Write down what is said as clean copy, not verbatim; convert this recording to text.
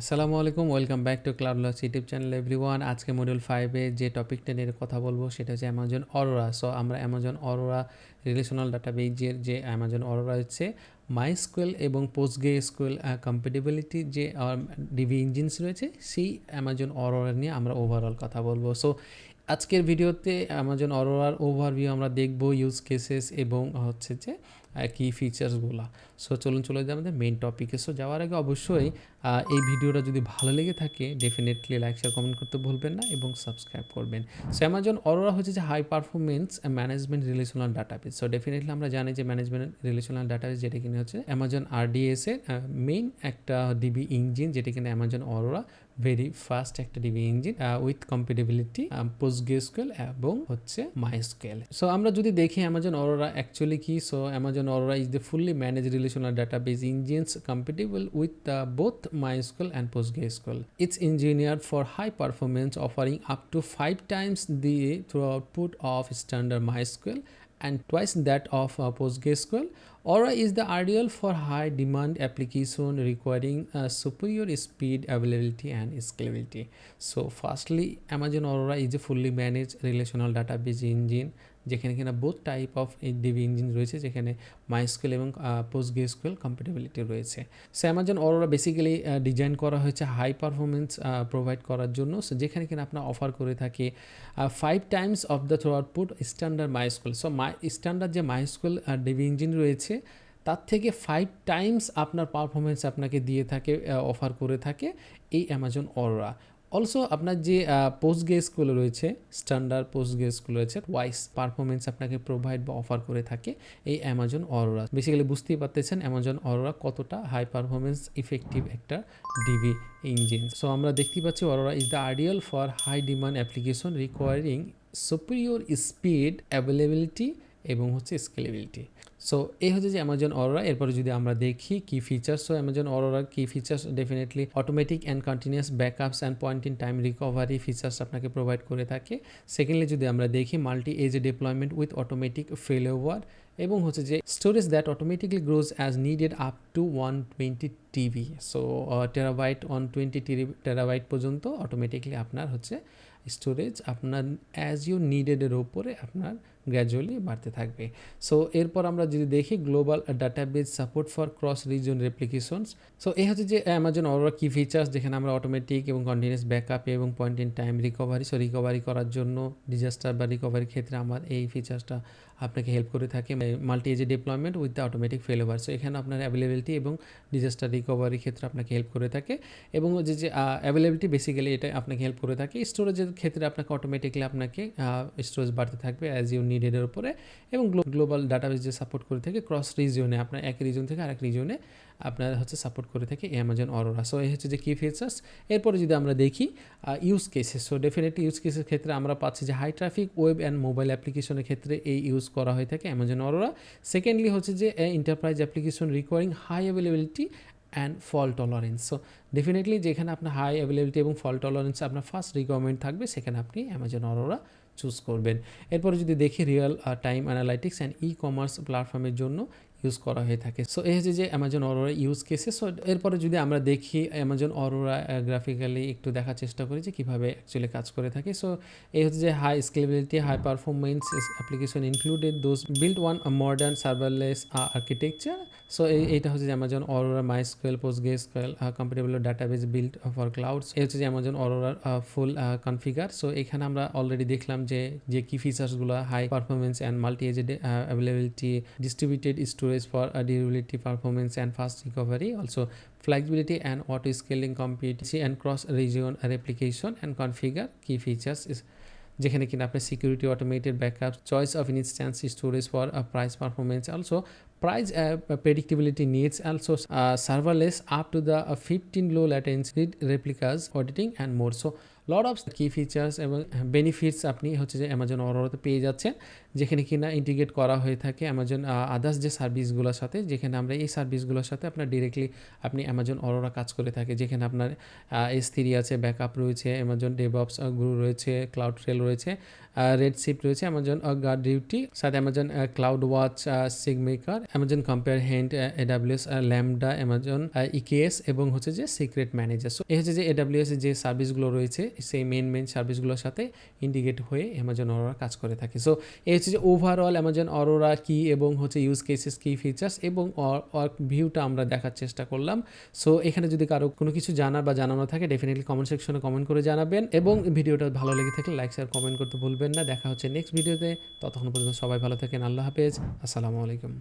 আসসালামু আলাইকুম, welcome back to ClouDolus YouTube channel everyone. আজকে মডিউল 5 এ যে টপিকটা নিয়ে কথা বলবো সেটা হচ্ছে অ্যামাজন অরোরা। সো আমরা অ্যামাজন অরোরা রিলেশনাল ডাটাবেজের যে অ্যামাজন অরোরা হচ্ছে মাইস্কুয়েল এবং পোস্টগ্রেসকুয়েল কম্প্যাটিবিলিটি যে ডিবি ইঞ্জিনস রয়েছে সেই অ্যামাজন অরোরা নিয়ে আমরা ওভারঅল কথা বলবো। সো আজকের ভিডিওতে অ্যামাজন অরোরার ওভারভিউ আমরা দেখব, ইউজ কেসেস এবং হচ্ছে যে কি ফিচার্সগুলো। সো চলে যাই আমাদের মেইন টপিকে। সো যাওয়ার আগে অবশ্যই এই ভিডিওটা যদি ভালো লেগে থাকে ডেফিনেটলি লাইক শেয়ার কমেন্ট করতে ভুলবেন না এবং সাবস্ক্রাইব করবেন। সো অ্যামাজন অরোরা হচ্ছে যে high performance management relational database. So definitely আমরা জানি যে ম্যানেজমেন্ট রিলেশনাল ডাটাবেস যেটা কিনা হচ্ছে অ্যামাজন আরডিএস এর মেইন একটা ডিবি ইঞ্জিন, যেটা কিনা অ্যামাজন অরোরা ভেরি ফাস্ট একটা DB engine with compatibility PostgreSQL এবং হচ্ছে মাইস্কুয়েল। সো আমরা যদি দেখি অ্যামাজন অরোরা অ্যাকচুয়ালি কি, so Amazon Aurora is the fully manage relational database engines compatible with both MySQL and PostgreSQL. It's engineered for high performance, offering up to 5 times the throughput of standard MySQL and twice that of PostgreSQL. Aura is the ideal for high demand application requiring superior speed, availability and scalability. So firstly, Amazon Aurora is a fully managed relational database engine যেখানে কিনা both type of DB engine রয়েছে, যেখানে MySQL এবং PostgreSQL compatibility রয়েছে। So Amazon Aurora basically design করা হয়েছে high performance provide করার জন্য। সো যেখানে কিনা আপনার অফার করে থাকে 5 Times of the through output standard MySQL. So standard যে মাইস্কুয়েল ডিবি ইঞ্জিন রয়েছে তার থেকে 5 টাইমস আপনার পারফরমেন্স আপনাকে দিয়ে থাকে, অফার করে থাকে এই অ্যামাজন অরোরা। অলসো আপনার যে পোস্টগ্রেসকুয়েল রয়েছে, স্ট্যান্ডার্ড পোস্টগ্রেসকুয়েল রয়েছে, ওয়াইস পারফরমেন্স আপনাকে প্রোভাইড বা অফার করে থাকে এই অ্যামাজন অরোরা। বেসিক্যালি বুঝতেই পারতেছেন অ্যামাজন অরোরা কতটা হাই পারফরমেন্স ইফেক্টিভ একটা ডিবি ইঞ্জিন। সো আমরা দেখতেই পাচ্ছি Aurora is the ideal for high demand application requiring superior speed, availability এবং হচ্ছে স্কেলেবিলিটি। সো এই হচ্ছে যে অ্যামাজন অরোরা। এরপরে যদি আমরা দেখি কি ফিচার্স, সো অ্যামাজন অরোরার কি features, definitely automatic and continuous backups and point in time recovery features আপনাকে প্রোভাইড করে থাকে। সেকেন্ডলি যদি আমরা দেখি multi AZ deployment with automatic failover এবং হচ্ছে যে storage that automatically grows as needed up to 120 TB. So terabyte 120 terabyte পর্যন্ত অটোমেটিকলি আপনার হচ্ছে স্টোরেজ আপনার অ্যাজ ইউ নিডেডের ওপরে আপনার গ্র্যাজুয়ালি বাড়তে থাকবে। সো এরপর আমরা যদি দেখি global database support for cross region replications. So এই হচ্ছে যে অ্যামাজন অরোরা কি ফিচার্স, যেখানে আমরা অটোমেটিক এবং কন্টিনিউয়াস ব্যাকআপ এবং point in time recovery, so recovery করার জন্য ডিজাস্টার বা রিকভারির ক্ষেত্রে আমার এই ফিচার্সটা আপনাকে হেল্প করে থাকে। Multi AZ deployment with the automatic failover, so এখানে আপনার অ্যাভেলেবিলিটি এবং ডিজাস্টার রিকভারির ক্ষেত্রে আপনাকে হেল্প করে থাকে। এবং যে অ্যাভেলেবিলিটি বেসিক্যালি এটা আপনাকে হেল্প করে থাকে। স্টোরেজের ক্ষেত্রে আপনাকে অটোমেটিকলি আপনাকে স্টোরেজ বাড়তে থাকবে অ্যাজ ইউ নিডেডের উপরে। এবং গ্লোবাল ডাটাবেস যে সাপোর্ট করে থাকে ক্রস রিজিয়নে, আপনার এক রিজন থেকে আরেক রিজনে আপনার হচ্ছে সাপোর্ট করে থাকে অ্যামাজন অরোরা। সো এই হচ্ছে যে কি ফিচার্স। এরপরে যদি আমরা দেখি use cases, so definitely use কেসের ক্ষেত্রে আমরা পাচ্ছি যে high traffic web and mobile অ্যাপ্লিকেশনের ক্ষেত্রে এই ইউজ করা হয়ে থাকে অ্যামাজন অরোরা। সেকেন্ডলি হচ্ছে যে enterprise application requiring high availability and fault tolerance. So definitely যেখানে আপনার হাই অ্যাভেলেবিলিটি এবং ফল টলারেন্স আপনার ফার্স্ট রিকোয়ারমেন্ট থাকবে, সেখানে আপনি অ্যামাজন অরোরা চুজ করবেন। এরপরে যদি দেখি real time analytics and e commerce প্ল্যাটফর্মের জন্য ইউজ করা হয়ে থাকে। সো এই হচ্ছে যে অ্যামাজন অরোরা ইউজ কেসে। সো এরপরে যদি আমরা দেখি অ্যামাজন অরোরা গ্রাফিক্যালি একটু দেখার চেষ্টা করি যে কীভাবে অ্যাকচুয়ালি কাজ করে থাকে। সো এই হচ্ছে যে high scalability, high performance application included those built on modern serverless architecture. So এইটা হচ্ছে যে Amazon Aurora MySQL PostgreSQL compatible database built for clouds. এই হচ্ছে যে অ্যামাজন অরোরার ফুল কনফিগার। সো এখানে আমরা অলরেডি দেখলাম যে কি ফিচার্সগুলো, high performance and multi AZ availability, distributed storage for durability, performance and fast recovery, also flexibility and auto scaling competency and cross region replication and configure key features is যেখানে কিনা আপনার security, automated backup, choice of instance storage for price performance, also price predictability needs, also serverless up to the 15 low latency replicas, auditing and more. So lot of কি features এবং benefits আপনি হচ্ছে যে Amazon অরোরাতে পেয়ে যাচ্ছেন, যেখানে কিনা integrate করা হয়ে থাকে অ্যামাজন আদার্স যে সার্ভিসগুলোর সাথে, যেখানে আমরা এই সার্ভিসগুলোর সাথে আপনার ডিরেক্টলি আপনি অ্যামাজন অরোরা কাজ করে থাকে, যেখানে আপনার S3 আছে, ব্যাকআপ রয়েছে, অ্যামাজন ডেভঅপস গ্রু রয়েছে, ক্লাউড ট্রেল রয়েছে, রেড শিফট রয়েছে, অ্যামাজন গার্ড ডিউটি, সাথে Amazon CloudWatch, SageMaker, Amazon Comprehend, AWS Lambda, Amazon EKS এবং হচ্ছে যে সিক্রেট ম্যানেজার। সো এই হচ্ছে যে এডাব্লিউএস যে সার্ভিসগুলো রয়েছে সেই মেন সার্ভিসগুলোর সাথে ইন্টিগ্রেট হয়ে অ্যামাজন অরোরা কাজ করে থাকে। সো এই হচ্ছে যে ওভারঅল অ্যামাজন অরোরা কি এবং হচ্ছে ইউজ কেসেস কি, ফিচার্স এবং ওয়ার্ক ভিউটা আমরা দেখার চেষ্টা করলাম। সো এখানে যদি কারো কোনো কিছু জানার বা জানানো থাকে ডেফিনেটলি কমেন্ট সেকশনে কমেন্ট করে জানাবেন, এবং ভিডিওটা ভালো লেগে থাকলে লাইক শেয়ার কমেন্ট করতে ভুলবেন না। দেখা হচ্ছে নেক্সট ভিডিওতে, ততক্ষণ পর্যন্ত সবাই ভালো থাকেন। আল্লাহ হাফেজ, আসসালামু আলাইকুম।